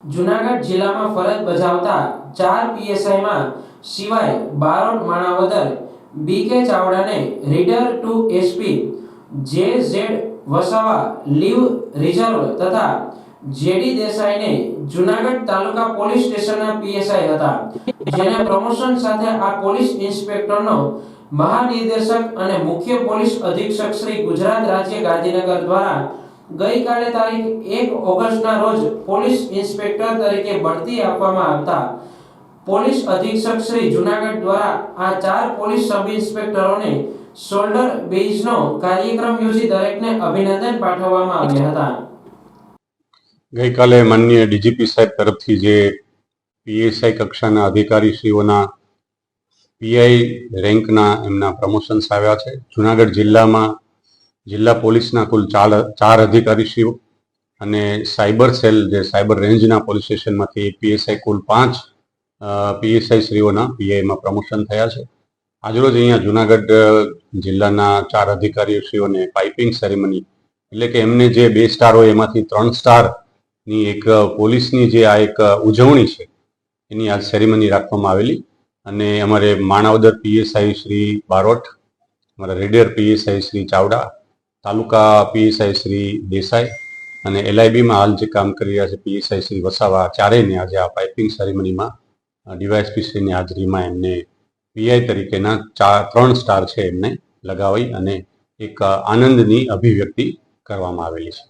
જૂનાગઢ જિલ્લામાં ફરજ બજાવતા 4 પીએસઆઈમાં સિવાય બારોટ માણાવદર બીકે ચાવડાને reader to SP J Z Vasava leave reserve તથા જેડી દેસાઈને જૂનાગઢ તાલુકા પોલીસ સ્ટેશનના પીએસઆઈ હતા, જેને પ્રમોશન સાથે આ પોલીસ ઇન્સ્પેક્ટરનો મહાનિર્દેશક અને મુખ્ય પોલીસ અધિક્ષક શ્રી ગુજરાત રાજ્ય ગાંધીનગર દ્વારા ગઈકાલે તારીખ 1 ઓગસ્ટના રોજ પોલીસ ઇન્સ્પેક્ટર તરીકે બઢતી આપવામાં આવતા પોલીસ અધિક્ષક શ્રી જૂનાગઢ દ્વારા આ 4 પોલીસ સબ ઇન્સ્પેક્ટરોને શોલ્ડર બેઝનો કાર્યક્રમ યોજી દરેકને અભિનંદન પાઠવવામાં આવ્યા હતા. ગઈકાલે માનનીય ડીજીપી સાહેબ તરફથી જે પીએસઆઈ કક્ષાના અધિકારીશ્રીઓના પીઆઈ રેન્કના એમના પ્રમોશન્સ આવ્યા છે. જૂનાગઢ જિલ્લામાં જિલ્લા પોલીસના કુલ 4 અધિકારીશ્રીઓ અને સાયબર સેલ જે સાયબર રેન્જના પોલીસ સ્ટેશનમાંથી પીએસઆઈ કુલ 5 પીએસઆઈ શ્રીઓના પીઆઈમાં પ્રમોશન થયા છે. આજરોજ અહીંયા જૂનાગઢ જિલ્લાના 4 અધિકારીશ્રીઓને પાઇપિંગ સેરેમની એટલે કે એમને જે 2 સ્ટાર હોય એમાંથી 3 સ્ટારની એક પોલીસની જે આ એક ઉજવણી છે એની આજ સેરેમની રાખવામાં આવેલી અને અમારે માણાવદર પીએસઆઈ શ્રી બારોટ, અમારા રેડિયર પીએસઆઈ શ્રી ચાવડા, તાલુકા પીએસઆઈ શ્રી દેસાઈ અને એલઆઈબીમાં હાલ જે કામ કરી રહ્યા છે પીએસઆઈ શ્રી વસાવા, ચારેયને આજે આ પાઇપિંગ સેરેમનીમાં ડીવાયએસપી શ્રીની હાજરીમાં એમને પીઆઈ તરીકેના 3 સ્ટાર છે એમને લગાવી અને એક આનંદની અભિવ્યક્તિ કરવામાં આવેલી છે.